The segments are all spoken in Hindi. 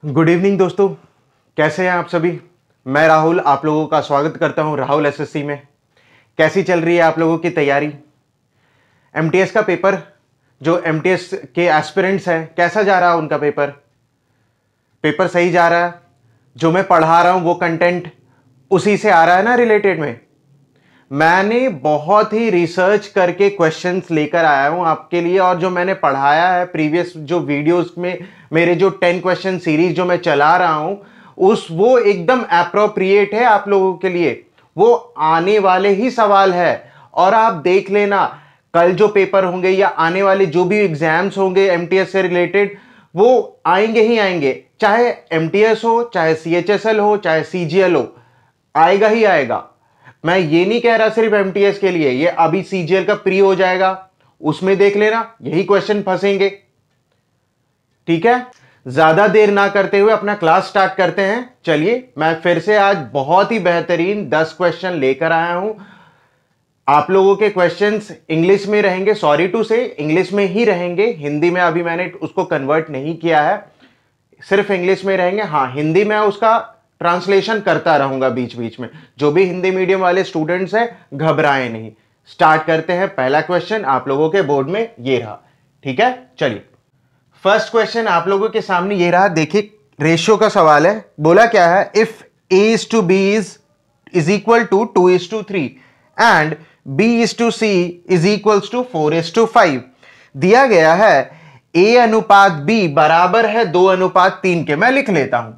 गुड इवनिंग दोस्तों, कैसे हैं आप सभी। मैं राहुल आप लोगों का स्वागत करता हूं राहुल एसएससी में। कैसी चल रही है आप लोगों की तैयारी। एमटीएस का पेपर, जो एमटीएस के एस्पिरेंट्स हैं, कैसा जा रहा है उनका पेपर। पेपर सही जा रहा है। जो मैं पढ़ा रहा हूं वो कंटेंट उसी से आ रहा है ना रिलेटेड में। मैंने बहुत ही रिसर्च करके क्वेश्चंस लेकर आया हूं आपके लिए, और जो मैंने पढ़ाया है प्रीवियस जो वीडियोस में, मेरे जो 10 क्वेश्चन सीरीज जो मैं चला रहा हूं वो एकदम एप्रोप्रिएट है आप लोगों के लिए। वो आने वाले ही सवाल है, और आप देख लेना कल जो पेपर होंगे या आने वाले जो भी एग्जाम्स होंगे एमटीएस से रिलेटेड, वो आएंगे ही आएंगे। चाहे एमटीएस हो, चाहे सीएचएसएल हो, चाहे सीजीएल हो, आएगा ही आएगा। मैं ये नहीं कह रहा सिर्फ एमटीएस के लिए, ये अभी सीजीएल का प्री हो जाएगा, उसमें देख लेना यही क्वेश्चन फंसेंगे। ठीक है, ज्यादा देर ना करते हुए अपना क्लास स्टार्ट करते हैं। चलिए, मैं फिर से आज बहुत ही बेहतरीन 10 क्वेश्चन लेकर आया हूं। आप लोगों के क्वेश्चंस इंग्लिश में रहेंगे, सॉरी टू से इंग्लिश में ही रहेंगे। हिंदी में अभी मैंने उसको कन्वर्ट नहीं किया है, सिर्फ इंग्लिश में रहेंगे। हाँ, हिंदी में उसका ट्रांसलेशन करता रहूंगा बीच बीच में। जो भी हिंदी मीडियम वाले स्टूडेंट्स हैं, घबराएं नहीं। स्टार्ट करते हैं। पहला क्वेश्चन आप लोगों के बोर्ड में ये रहा। ठीक है, चलिए फर्स्ट क्वेश्चन आप लोगों के सामने ये रहा। देखिए, रेशियो का सवाल है। बोला क्या है, if A/B is equal to 2:3 and B/C is equal to 4:5। दिया गया है A/B बराबर है 2:3 के। मैं लिख लेता हूं,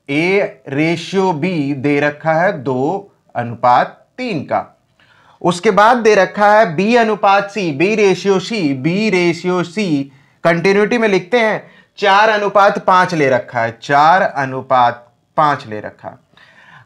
A/B दे रखा है 2:3 का। उसके बाद दे रखा है B/C, B/C कंटिन्यूटी में लिखते हैं 4:5 ले रखा है, 4:5 ले रखा है।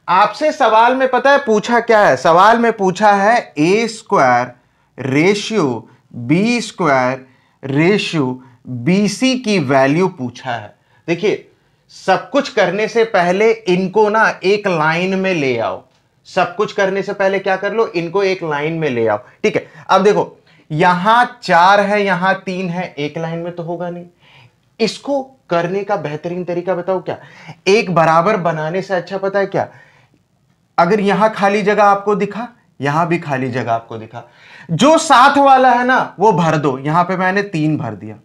आपसे सवाल में पता है पूछा क्या है, सवाल में पूछा है A² ratio B² ratio BC की वैल्यू पूछा है। देखिए, सब कुछ करने से पहले इनको ना एक लाइन में ले आओ। सब कुछ करने से पहले क्या कर लो, इनको एक लाइन में ले आओ। ठीक है, अब देखो यहां 4 है, यहां 3 है, एक लाइन में तो होगा नहीं। इसको करने का बेहतरीन तरीका बताओ क्या। एक बराबर बनाने से अच्छा पता है क्या, अगर यहां खाली जगह आपको दिखा, यहां भी खाली जगह आपको दिखा, जो साथ वाला है ना वो भर दो। यहां पे मैंने 3 भर दिया,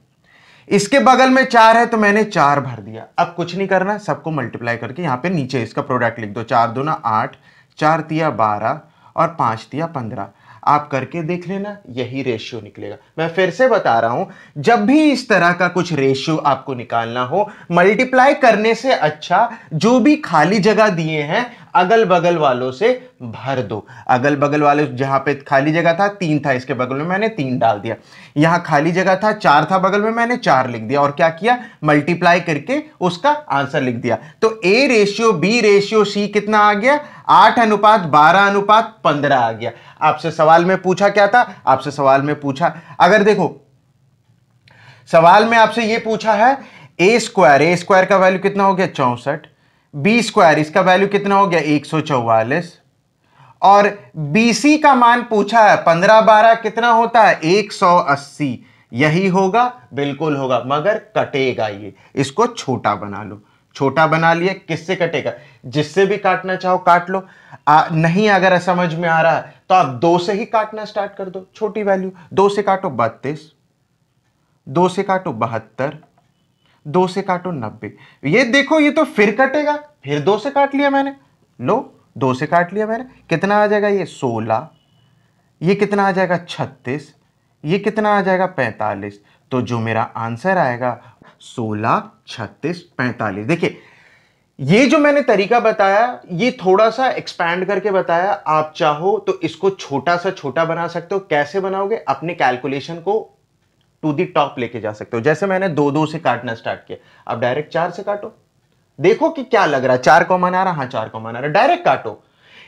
इसके बगल में 4 है तो मैंने 4 भर दिया। अब कुछ नहीं करना, सबको मल्टीप्लाई करके यहां पे नीचे इसका प्रोडक्ट लिख दो। 4 दूना 8, 4 तिया 12 और 5 तिया 15। आप करके देख लेना, यही रेशियो निकलेगा। मैं फिर से बता रहा हूं, जब भी इस तरह का कुछ रेशियो आपको निकालना हो, मल्टीप्लाई करने से अच्छा जो भी खाली जगह दिए हैं अगल बगल वालों से भर दो। अगल बगल वाले, जहां पे खाली जगह था 3 था, इसके बगल में मैंने 3 डाल दिया। यहां खाली जगह था 4 था, बगल में मैंने 4 लिख दिया। और क्या किया, मल्टीप्लाई करके उसका आंसर लिख दिया। तो A/B/C कितना आ गया, 8:12:15 आ गया। आपसे सवाल में पूछा क्या था, आपसे सवाल में पूछा, अगर देखो सवाल में आपसे यह पूछा है A² का वैल्यू कितना हो गया 64, B², इसका वैल्यू कितना हो गया 144, और BC का मान पूछा है 15/12 कितना होता है 180। यही होगा, बिल्कुल होगा, मगर कटेगा ये। इसको छोटा बना लो। छोटा बना लिए, किससे कटेगा, जिससे भी काटना चाहो काट लो। नहीं अगर समझ में आ रहा है तो आप 2 से ही काटना स्टार्ट कर दो। छोटी वैल्यू 2 से काटो 32, 2 से काटो 72, 2 से काटो 90। ये देखो, ये तो फिर कटेगा। फिर 2 से काट लिया मैंने, लो 2 से काट लिया मैंने, कितना आ जाएगा ये 16, ये कितना आ जाएगा 36, ये कितना आ जाएगा 45। तो जो मेरा आंसर आएगा 16, 36, 45। देखिए, ये जो मैंने तरीका बताया, ये थोड़ा सा एक्सपैंड करके बताया। आप चाहो तो इसको छोटा सा छोटा बना सकते हो। कैसे बनाओगे, अपने कैलकुलेशन को टू दी टॉप लेके जा सकते हो। जैसे मैंने 2-2 से काटना स्टार्ट किया, अब डायरेक्ट 4 से काटो। देखो कि क्या लग रहा है, 4 कॉमन आ रहा, हाँ 4 कॉमन आ रहा, डायरेक्ट काटो।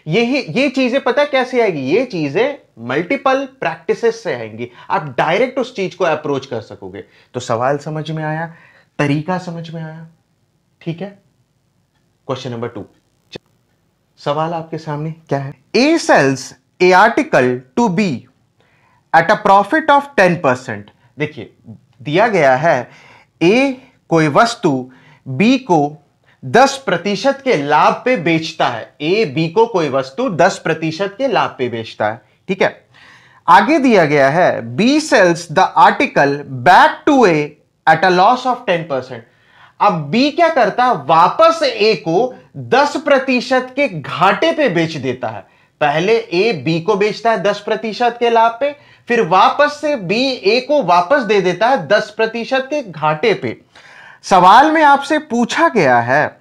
ये चीजें पता है कैसे आएगी, ये चीजें मल्टीपल प्रैक्टिसेस से आएंगी। आप डायरेक्ट उस चीज को अप्रोच कर सकोगे। तो सवाल समझ में आया, तरीका समझ में आया। ठीक है, क्वेश्चन नंबर 2। सवाल आपके सामने क्या है, A sells a article to B at a profit of 10%। देखिए, दिया गया है A कोई वस्तु B को 10% के लाभ पे बेचता है। ए बी को कोई वस्तु 10% के लाभ पे बेचता है। ठीक है, आगे दिया गया है B sells the article back to A at a loss of 10%। अब बी क्या करता है, वापस ए को 10% के घाटे पे बेच देता है। पहले ए बी को बेचता है 10% के लाभ पे, फिर वापस से बी ए को वापस दे देता है 10% के घाटे पे। सवाल में आपसे पूछा गया है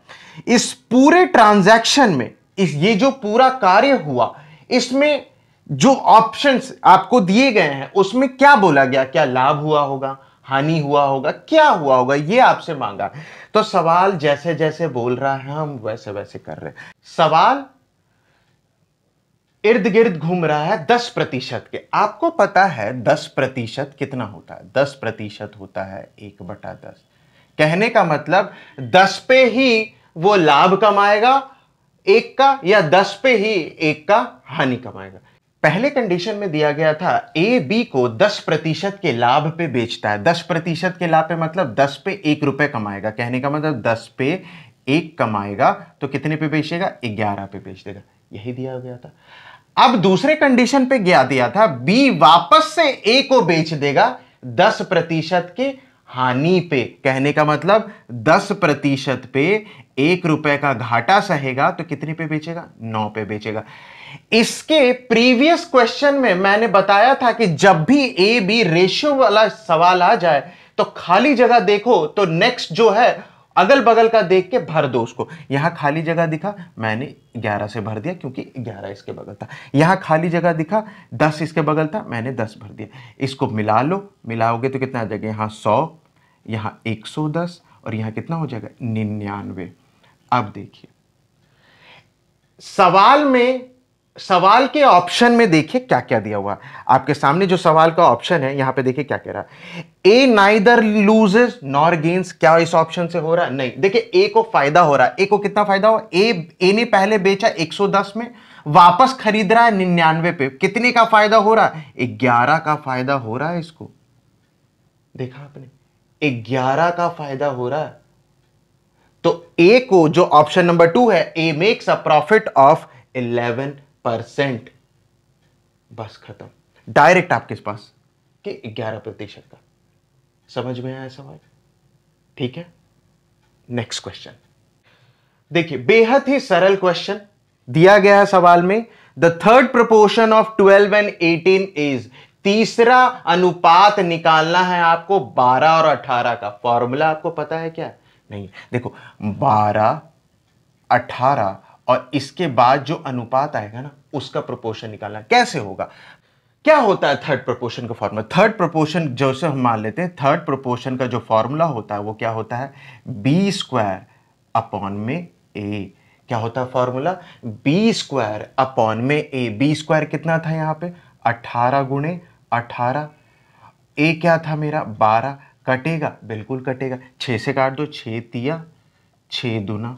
इस पूरे ट्रांजैक्शन में, ये जो पूरा कार्य हुआ, इसमें जो ऑप्शंस आपको दिए गए हैं उसमें क्या बोला गया, क्या लाभ हुआ होगा, हानि हुआ होगा, क्या हुआ होगा, ये आपसे मांगा। तो सवाल जैसे जैसे बोल रहा है हम वैसे वैसे कर रहे हैं। सवाल इर्द गिर्द घूम रहा है 10% के। आपको पता है 10% कितना होता है, 10% होता है 1/10। कहने का मतलब 10 पे ही वो लाभ कमाएगा 1 का, या 10 पे ही 1 का हानि कमाएगा। पहले कंडीशन में दिया गया था ए बी को 10% के लाभ पे बेचता है। 10% के लाभ पे मतलब 10 पे 1 रुपए कमाएगा। कहने का मतलब 10 पे 1 कमाएगा तो कितने पे बेचेगा, 11 पे बेच देगा। यही दिया गया था। अब दूसरे कंडीशन पे क्या दिया था, बी वापस से ए को बेच देगा 10% के हानि पे। कहने का मतलब 10% पे 1 रुपए का घाटा सहेगा तो कितने पे बेचेगा, 9 पे बेचेगा। इसके प्रीवियस क्वेश्चन में मैंने बताया था कि जब भी ए बी रेशियो वाला सवाल आ जाए तो खाली जगह देखो, तो नेक्स्ट जो है अगल बगल का देख के भर दो उसको। यहां खाली जगह दिखा, मैंने 11 से भर दिया क्योंकि 11 इसके बगल था। यहां खाली जगह दिखा, 10 इसके बगल था, मैंने 10 भर दिया। इसको मिला लो, मिलाओगे तो कितना आ जाएगा, यहां 100, यहां 110 और यहां कितना हो जाएगा, 99। अब देखिए सवाल के ऑप्शन में देखिए क्या क्या दिया हुआ आपके सामने। जो सवाल का ऑप्शन है यहां पे देखिए क्या कह रहा है, ए नाइदर लूजेस नॉर गेन्स। क्या इस ऑप्शन से हो रहा है, नहीं। देखिए ए को फायदा हो रहा है। ए को कितना फायदा हो, ए ने पहले बेचा 110 में, वापस खरीद रहा है 99 पे। कितने का फायदा हो रहा है, 11 का फायदा हो रहा है इसको। देखा आपने, 11 का फायदा हो रहा है। तो ए को, जो ऑप्शन नंबर 2 है, A makes a profit of 11%। बस खत्म, डायरेक्ट आपके पास कि 11% का। समझ में आया सवाल, ठीक है। नेक्स्ट क्वेश्चन देखिए, बेहद ही सरल क्वेश्चन दिया गया है सवाल में। The third proportion of 12 and 18 is. तीसरा अनुपात निकालना है आपको 12 और 18 का। फॉर्मूला आपको पता है क्या, नहीं। देखो 12, 18 और इसके बाद जो अनुपात आएगा ना उसका प्रोपोर्शन निकालना। कैसे होगा, क्या होता है थर्ड प्रोपोर्शन का फॉर्मूला। थर्ड प्रोपोर्शन जैसे हम मान लेते हैं, थर्ड प्रोपोर्शन का जो फॉर्मूला होता है वो क्या होता है, b² अपॉन में a। क्या होता है फॉर्मूला, b² अपॉन में a। b² कितना था यहां पे, 18 गुणे 18। a क्या था मेरा, 12। कटेगा, बिल्कुल कटेगा। 6 से काट दो, 6 तिया 6 दूना,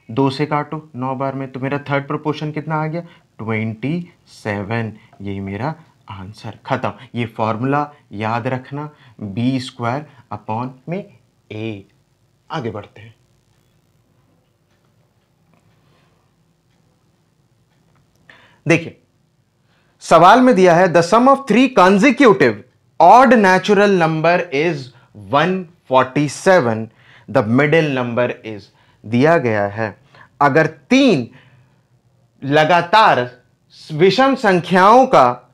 2 से काटो 9 बार में, तो मेरा थर्ड प्रोपोर्शन कितना आ गया, 27। यही मेरा आंसर, खत्म। ये फॉर्मूला याद रखना, b² अपॉन में a। आगे बढ़ते हैं। देखिए सवाल में दिया है the sum of 3 consecutive odd natural number is 147, the middle number is. दिया गया है अगर 3 लगातार विषम संख्याओं का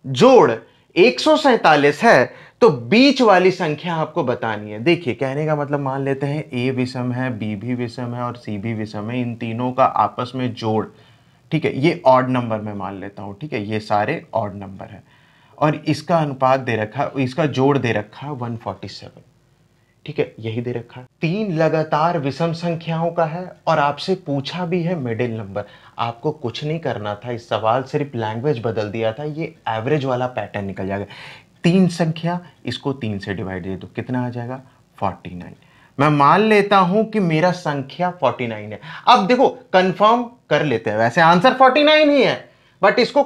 जोड़ 147 है तो बीच वाली संख्या आपको बतानी है। देखिए कहने का मतलब, मान लेते हैं ए विषम है, बी भी विषम है और सी भी विषम है। इन तीनों का आपस में जोड़, ठीक है, ये ऑड नंबर में मान लेता हूं, ठीक है, ये सारे ऑड नंबर है और इसका अनुपात दे रखा, इसका जोड़ दे रखा 147, ठीक है, यही दे रखा है। 3 लगातार विषम संख्याओं का है और आपसे पूछा भी है मिडिल नंबर। आपको कुछ नहीं करना था, इस सवाल सिर्फ लैंग्वेज बदल दिया था, ये एवरेज वाला पैटर्न निकल जाएगा। 3 संख्या, इसको 3 से डिवाइड दे दो, कितना आ जाएगा, 49। मैं मान लेता हूं कि मेरा संख्या 49 है। अब देखो कंफर्म कर लेते हैं, वैसे आंसर 49 ही है बट इसको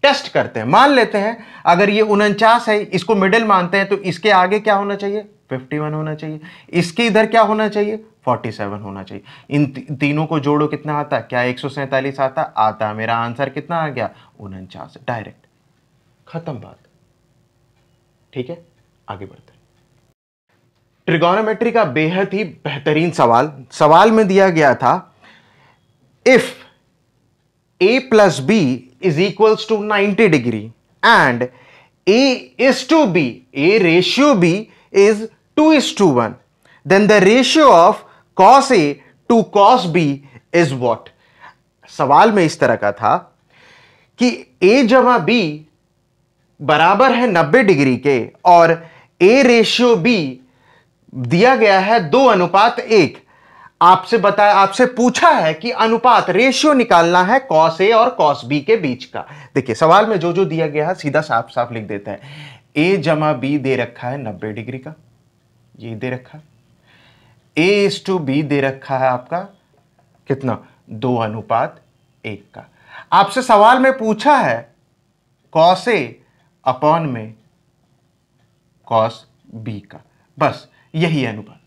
टेस्ट करते हैं। मान लेते हैं अगर ये 49 है, इसको मिडिल मानते हैं तो इसके आगे क्या होना चाहिए, 51 होना चाहिए। इसके इधर क्या होना चाहिए? 47 होना चाहिए। इन तीनों को जोड़ो, कितना आता? क्या 147 आता? आता। मेरा आंसर कितना आ गया? 49। डायरेक्ट, खत्म बात। ठीक है, आगे बढ़ते हैं। ट्रिगोनोमेट्री का बेहद ही बेहतरीन सवाल में दिया गया था, if a plus b is equals to 90 degree and a is to b, a ratio b is 2:1, then the ratio of cos a to cos b is what? सवाल में इस तरह का था कि a जमा b बराबर है 90 डिग्री के और a रेशियो b दिया गया है 2:1। आपसे पूछा है कि अनुपात रेशियो निकालना है कॉस ए और कॉस बी के बीच का। देखिए सवाल में जो जो दिया गया है सीधा साफ साफ लिख देता है। ए जमा बी दे रखा है 90 डिग्री का, ये दे रखा है। ए इज टू बी दे रखा है आपका कितना? 2:1 का। आपसे सवाल में पूछा है कॉस ए अपॉन में कॉस बी का, बस यही अनुपात,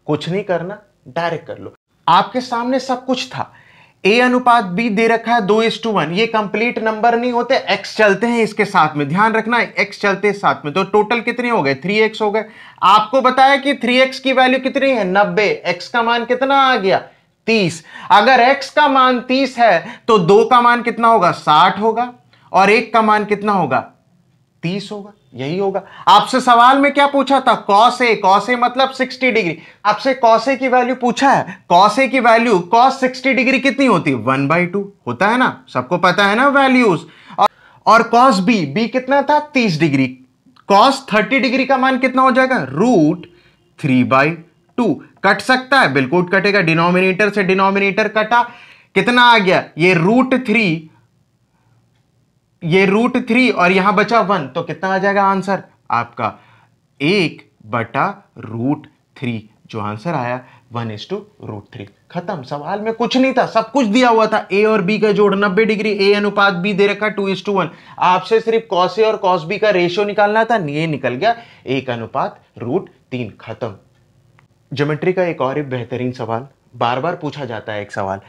कुछ नहीं करना, डायरेक्ट कर लो। आपके सामने सब कुछ था। ए अनुपात बी दे रखा है 2:1। ये कंप्लीट नंबर नहीं होते, एक्स चलते हैं इसके साथ में, ध्यान रखना एक्स चलते हैं साथ में। तो टोटल कितने हो गए? 3x हो गए। आपको बताया कि 3x की वैल्यू कितनी है? 90। x का मान कितना आ गया? 30। अगर x का मान 30 है तो 2 का मान कितना होगा? 60 होगा और 1 का मान कितना होगा? 30 होगा। यही होगा। आपसे सवाल में क्या पूछा था? कॉस ए मतलब 60 डिग्री। आपसे कॉस ए की वैल्यू पूछा है। कॉस ए की वैल्यू कॉस 60 डिग्री कितनी होती है? 1/2 होता है ना, सबको पता है ना वैल्यूज। और कॉस बी कितना था? 30 डिग्री। कॉस 30 डिग्री का मान कितना हो जाएगा? √3/2। कट सकता है? बिल्कुल कटेगा। डिनोमिनेटर से डिनोमिनेटर कटा, कितना आ गया? ये √3 और यहां बचा 1, तो कितना आ जाएगा आंसर आपका? 1/√3। जो आंसर आया 1:√3। खत्म। सवाल में कुछ नहीं था, सब कुछ दिया हुआ था। ए और बी का जोड़ 90 डिग्री, ए अनुपात बी दे रखा 2:1। आपसे सिर्फ कॉस ए और कॉस बी का रेशियो निकालना था, ये निकल गया 1:√3। खत्म। ज्योमेट्री का एक और बेहतरीन सवाल, बार बार पूछा जाता है एक सवाल।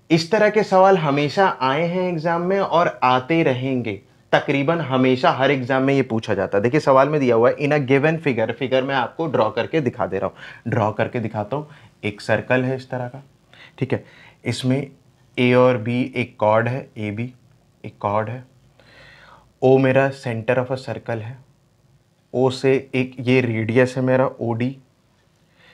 इस तरह के सवाल हमेशा आए हैं एग्जाम में और आते रहेंगे, तकरीबन हमेशा हर एग्जाम में ये पूछा जाता है। देखिए सवाल में दिया हुआ है, इन अ गिवन फिगर मैं आपको ड्रॉ करके दिखा दे रहा हूं, ड्रॉ करके दिखाता हूं। एक सर्कल है इस तरह का, ठीक है। इसमें ए और बी एक कॉर्ड है, ए बी एक कॉर्ड है। ओ मेरा सेंटर ऑफ अ सर्कल है, ओ से एक ये रेडियस है मेरा OD।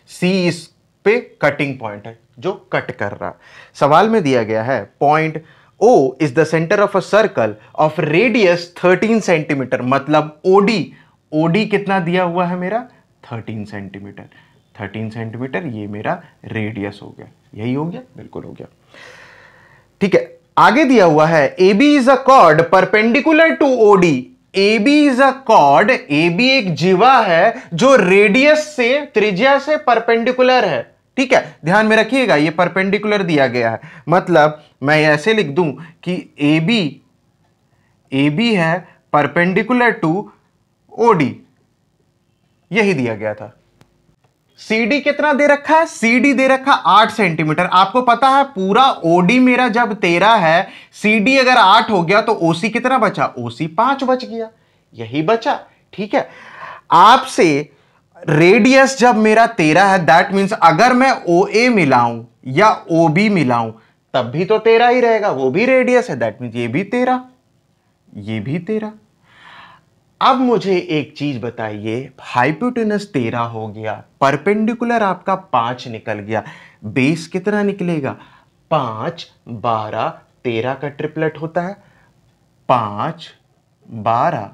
सी इस पे कटिंग पॉइंट है जो कट कर रहा। सवाल में दिया गया है point O is the centre of a circle of radius 13 centimetre, मतलब OD कितना दिया हुआ है मेरा? 13 सेंटीमीटर। 13 सेंटीमीटर ये मेरा रेडियस हो गया। यही हो गया? बिल्कुल हो गया। ठीक है, आगे दिया हुआ है AB is a chord perpendicular to OD। AB is a chord, AB एक जीवा है जो रेडियस से, त्रिज्या से परपेंडिकुलर है। ठीक है, ध्यान में रखिएगा ये परपेंडिकुलर दिया गया है, मतलब मैं ऐसे लिख दूं कि AB है परपेंडिकुलर टू OD, यही दिया गया था। CD कितना दे रखा है? CD दे रखा 8 सेंटीमीटर। आपको पता है पूरा OD मेरा जब 13 है, CD अगर 8 हो गया तो OC कितना बचा? OC 5 बच गया, यही बचा। ठीक है, आपसे रेडियस जब मेरा 13 है, दैट मींस अगर मैं OA मिलाऊं या OB मिलाऊं तब भी तो 13 ही रहेगा, वो भी रेडियस है, दैट मींस ये भी 13, ये भी 13। अब मुझे एक चीज बताइए, हाइपोटेनस 13 हो गया, परपेंडिकुलर आपका 5 निकल गया, बेस कितना निकलेगा? 5, 12, 13 का ट्रिपलेट होता है। 5, 12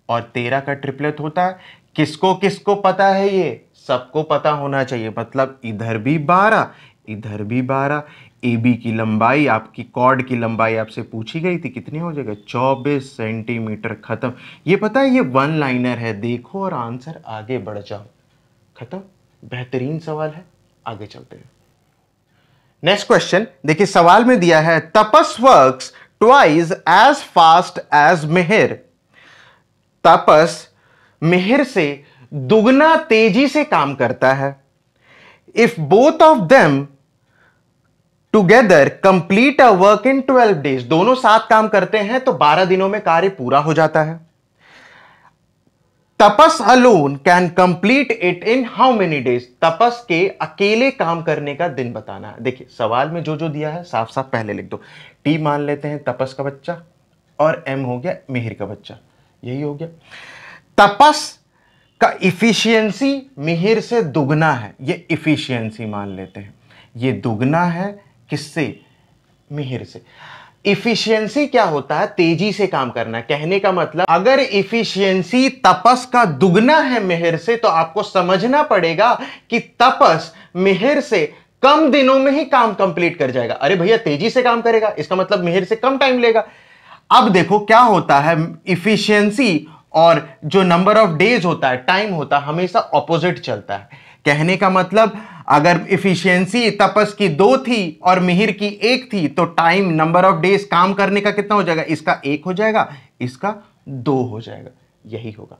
और 13 का ट्रिपलेट होता है। किसको किसको पता है? ये सबको पता होना चाहिए, मतलब इधर भी 12, इधर भी 12। AB की लंबाई, आपकी कॉर्ड की लंबाई आपसे पूछी गई थी, कितनी हो जाएगा? 24 सेंटीमीटर। खत्म। ये पता है ये वन लाइनर है, देखो और आंसर आगे बढ़ जाओ। खत्म। बेहतरीन सवाल है, आगे चलते हैं। नेक्स्ट क्वेश्चन देखिए, सवाल में दिया है Tapas works twice as fast as Mihir. Tapas Mihir से दुगना तेजी से काम करता है। If both of them together complete a work in 12 days, दोनों साथ काम करते हैं तो 12 दिनों में कार्य पूरा हो जाता है। Tapas alone can complete it in how many days, Tapas के अकेले काम करने का दिन बताना है। देखिए सवाल में जो जो दिया है साफ साफ पहले लिख दो। टी मान लेते हैं तपस का बच्चा और एम हो गया मिहिर का बच्चा, यही हो गया। तपस का इफिशियंसी मिहिर से दुगना है, ये इफिशियंसी मान लेते हैं, ये दुगना है किससे, मिहिर से। इफिशियंसी क्या होता है, तेजी से काम करना। कहने का मतलब अगर इफिशियंसी तपस का दुगना है मिहिर से, तो आपको समझना पड़ेगा कि तपस मिहिर से कम दिनों में ही काम कंप्लीट कर जाएगा। अरे भैया तेजी से काम करेगा, इसका मतलब मिहिर से कम टाइम लेगा। अब देखो क्या होता है, इफिशियंसी और जो नंबर ऑफ डेज होता है, टाइम होता है, हमेशा ऑपोजिट चलता है। कहने का मतलब अगर इफिशियंसी तपस की 2 थी और मिहिर की 1 थी, तो टाइम नंबर ऑफ डेज काम करने का कितना हो जाएगा, इसका 1 हो जाएगा, इसका 2 हो जाएगा, यही होगा।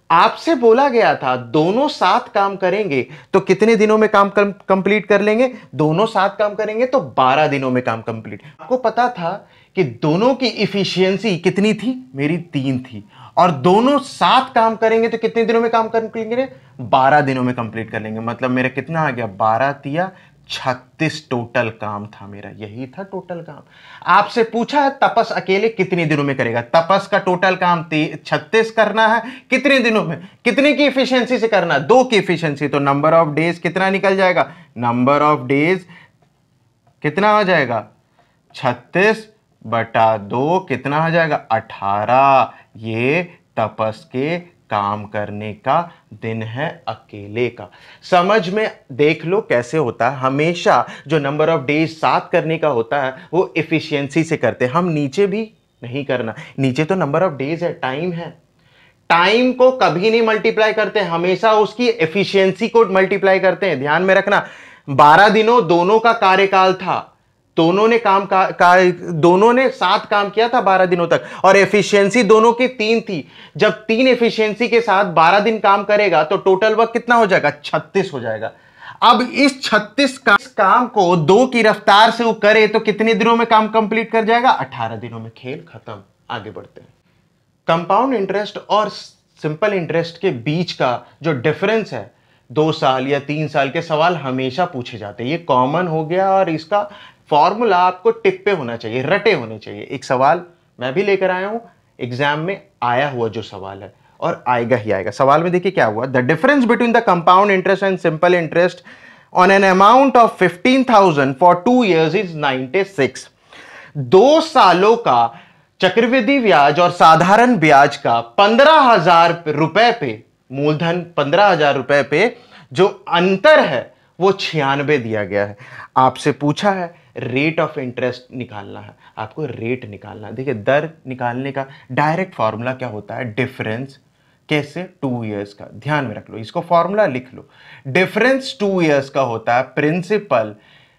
आपसे बोला गया था दोनों साथ काम करेंगे तो कितने दिनों में काम कंप्लीट कर लेंगे, दोनों साथ काम करेंगे तो 12 दिनों में काम कंप्लीट। आपको पता था कि दोनों की इफिशियंसी कितनी थी, मेरी 3 थी, और दोनों साथ काम करेंगे तो कितने दिनों में काम कर लेंगे, 12 दिनों में कंप्लीट कर लेंगे। मतलब मेरा कितना आ गया, 12 तिया 36 टोटल काम था मेरा, यही था टोटल काम। आपसे पूछा है तपस अकेले कितने दिनों में करेगा, तपस का टोटल काम 36 करना है, कितने दिनों में, कितने की एफिशिएंसी से करना, 2 की एफिशिएंसी, तो नंबर ऑफ डेज कितना निकल जाएगा, नंबर ऑफ डेज कितना आ जाएगा, 36/2 कितना आ जाएगा, 18। ये तपस के काम करने का दिन है अकेले का। समझ में देख लो कैसे होता है, हमेशा जो नंबर ऑफ डेज साथ करने का होता है वो एफिशिएंसी से करते हैं। हम नीचे भी नहीं करना, नीचे तो नंबर ऑफ डेज है, टाइम है, टाइम को कभी नहीं मल्टीप्लाई करते, हमेशा उसकी एफिशिएंसी को मल्टीप्लाई करते हैं। ध्यान में रखना, 12 दिनों दोनों का कार्यकाल था, दोनों ने दोनों ने साथ काम किया था 12 दिनों तक, और एफिशिएंसी दोनों की 3 थी। जब 3 एफिशिएंसी के साथ 12 दिन काम करेगा तो टोटल वर्क कितना हो जाएगा, 36 हो जाएगा। अब इस 36 काम को 2 की रफ्तार से वो करे तो कितने दिनों में काम कंप्लीट कर जाएगा, 18 दिनों में। खेल खत्म, आगे बढ़ते हैं। कंपाउंड इंटरेस्ट और सिंपल इंटरेस्ट के बीच का जो डिफरेंस है, 2 साल या 3 साल के सवाल हमेशा पूछे जाते हैं, ये कॉमन हो गया, और इसका फॉर्मूला आपको टिप पे होना चाहिए, रटे होने चाहिए। एक सवाल मैं भी लेकर आया हूं, एग्जाम में आया हुआ जो सवाल है, और आएगा ही आएगा। सवाल में देखिए क्या हुआ, the difference between the compound interest and simple interest on an amount of 15,000 for 2 years is 96। 2 सालों का चक्रवृद्धि ब्याज और साधारण ब्याज का 15,000 रुपए पे, मूलधन 15,000 रुपए पे जो अंतर है वो 96 दिया गया है। आपसे पूछा है रेट ऑफ इंटरेस्ट निकालना है, आपको रेट निकालना है। देखिए दर निकालने का डायरेक्ट फॉर्मूला क्या होता है, डिफरेंस, कैसे, 2 years का, ध्यान में रख लो, इसको फॉर्मूला लिख लो। डिफरेंस 2 years का होता है प्रिंसिपल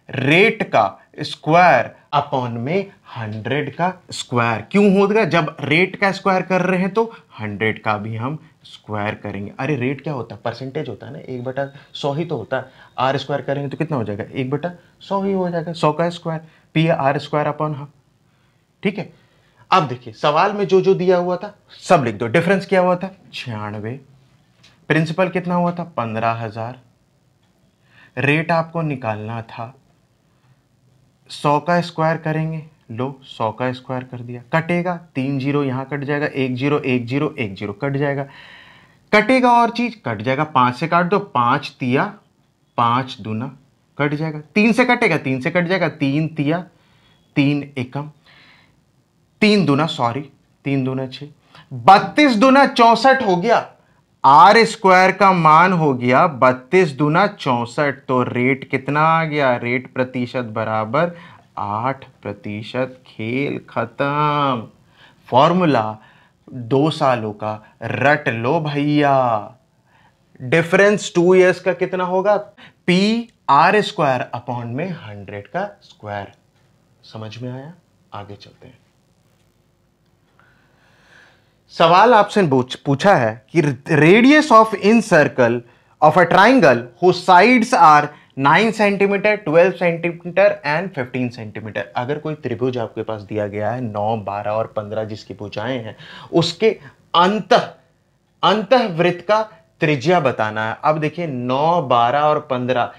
रेट का स्क्वायर अपॉन में 100 का स्क्वायर। क्यों होगा, जब रेट का स्क्वायर कर रहे हैं तो 100 का भी हम स्क्वायर करेंगे। अरे रेट क्या होता है, परसेंटेज होता है ना, 1/100 ही तो होता है। आर स्क्वायर करेंगे तो कितना हो जाएगा, 1/100 ही हो जाएगा, 100 का square, P R square upon half. ठीक है, अब देखिए सवाल में जो जो दिया हुआ था सब लिख दो। डिफरेंस क्या हुआ था, 96, प्रिंसिपल कितना हुआ था, 15,000, रेट आपको निकालना था, 100 का स्क्वायर करेंगे, लो 100 का स्क्वायर कर दिया, कटेगा 3 जीरो यहां कट जाएगा, 1 0 1 0 1 0 कट जाएगा, कटेगा और चीज कट जाएगा, 5 से काट दो, 5 तिया 5 दूना कट जाएगा, 3 से कटेगा, 3 से कट जाएगा, 3 तिया 3 एकम, 3 दूना 6, 32 दूना 64 हो गया। आर स्क्वायर का मान हो गया 32 दूना 64, तो रेट कितना आ गया, रेट प्रतिशत बराबर 8%। खेल खत्म। फॉर्मूला 2 सालों का रट लो भैया। डिफरेंस 2 years का कितना होगा, पी आर स्क्वायर अपॉन में 100 का स्क्वायर। समझ में आया, आगे चलते हैं। सवाल आपसे पूछा है कि radius of incircle of a triangle whose sides are 9 centimetre, 12 centimetre and 15 centimetre. अगर कोई त्रिभुज आपके पास दिया गया है 9, 12 और 15 जिसकी भुजाएं हैं, उसके अंतः वृत्त का त्रिज्या बताना है। अब देखिए 9, 12 और 15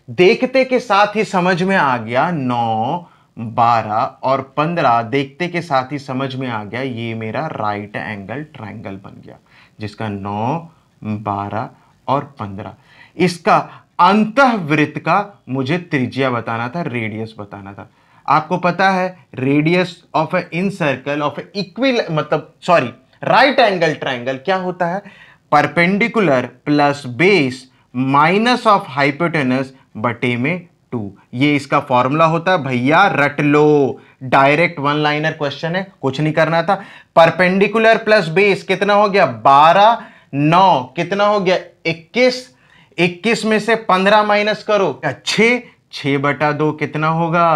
देखते के साथ ही समझ में आ गया, 9, 12 और 15 देखते के साथ ही समझ में आ गया, ये मेरा राइट एंगल ट्रायंगल बन गया, जिसका 9, 12 और 15 इसका अंतःवृत्त का मुझे त्रिज्या बताना था, रेडियस बताना था। आपको पता है radius of a incircle of equal मतलब सॉरी राइट एंगल ट्रायंगल क्या होता है, perpendicular plus base minus of hypotenuse बटे में 2। ये इसका फॉर्मूला होता है भैया, रट लो, डायरेक्ट वन लाइनर क्वेश्चन है, कुछ नहीं करना था। परपेंडिकुलर प्लस बेस कितना हो गया 12, 9 कितना हो गया 21, 21 में से 15 माइनस करो 6, 6/2 कितना होगा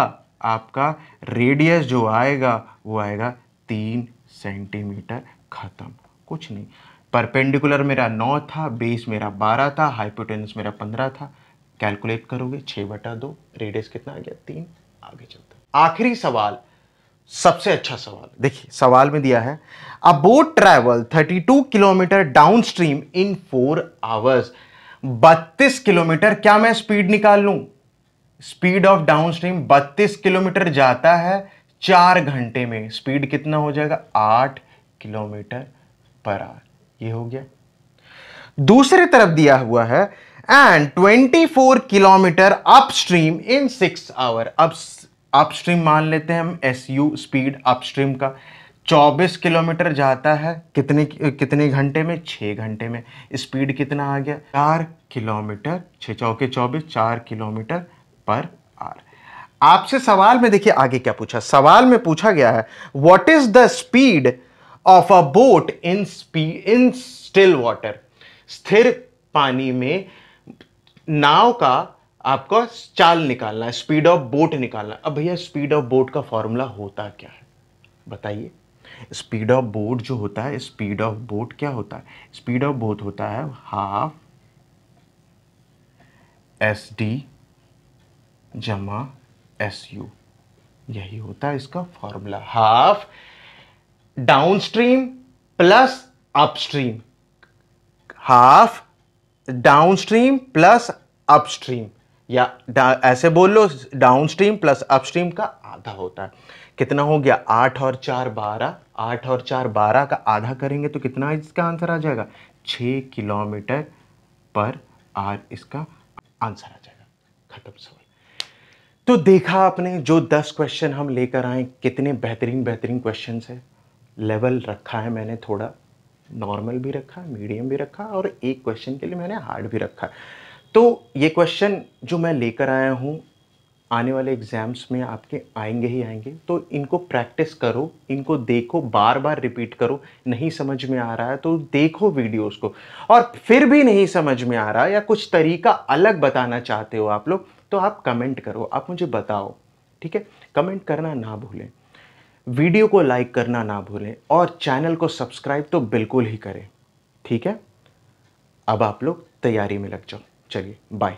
आपका रेडियस जो आएगा वो आएगा 3 सेंटीमीटर। खत्म, कुछ नहीं। परपेंडिकुलर मेरा 9 था, बेस मेरा 12 था, हाइपोटेनस मेरा 15 था। कैलकुलेट करोगे 6/2, रेडियस कितना आ गया 3। आगे चलते आखिरी सवाल, सबसे अच्छा सवाल। देखिए सवाल में दिया है अ boat travel 32 kilometre down stream in 4 hours. 32 kilometre, क्या मैं स्पीड निकाल लूं? Speed of down stream 32 kilometre जाता है 4 घंटे में, स्पीड कितना हो जाएगा 8 किलोमीटर पर आवर। ये हो गया। दूसरी तरफ दिया हुआ है and 24 kilometre upstream in 6 hour. अब अपस्ट्रीम मान लेते हैं हम SU स्पीड अपस्ट्रीम का 24 किलोमीटर जाता है कितने घंटे में 6 घंटे में। स्पीड कितना आ गया 4 किलोमीटर, 6 चौके 24, 4 किलोमीटर पर आवर। आपसे सवाल में देखिए आगे क्या पूछा, सवाल में पूछा गया है what is the speed of a boat in still water. स्थिर पानी में नाव का आपको चाल निकालना है, स्पीड ऑफ बोट निकालना है। अब भैया स्पीड ऑफ बोट का फॉर्मूला होता क्या है बताइए। स्पीड ऑफ बोट जो होता है, स्पीड ऑफ बोट क्या होता है, स्पीड ऑफ बोट होता है हाफ SD जमा SU, यही होता है इसका formula. Half downstream plus upstream, half downstream plus upstream, या ऐसे बोल लो डाउनस्ट्रीम प्लस अपस्ट्रीम का आधा होता है। कितना हो गया 8 और 4 12, 8 और 4 12 का आधा करेंगे तो कितना इसका आंसर आ जाएगा 6 किलोमीटर पर आवर, इसका आंसर आ जाएगा। खत्म सवाल। तो देखा आपने जो 10 क्वेश्चन हम लेकर आए, कितने बेहतरीन बेहतरीन क्वेश्चन है। लेवल रखा है मैंने, थोड़ा नॉर्मल भी रखा, मीडियम भी रखा और एक क्वेश्चन के लिए मैंने हार्ड भी रखा। तो ये क्वेश्चन जो मैं लेकर आया हूँ आने वाले एग्जाम्स में आपके आएंगे ही आएंगे, तो इनको प्रैक्टिस करो, इनको देखो, बार बार रिपीट करो। नहीं समझ में आ रहा है तो देखो वीडियोस को, और फिर भी नहीं समझ में आ रहा या कुछ तरीका अलग बताना चाहते हो आप लोग तो आप कमेंट करो, आप मुझे बताओ, ठीक है। कमेंट करना ना भूलें, वीडियो को लाइक करना ना भूलें और चैनल को सब्सक्राइब तो बिल्कुल ही करें, ठीक है। अब आप लोग तैयारी में लग जाओ। चलिए बाय।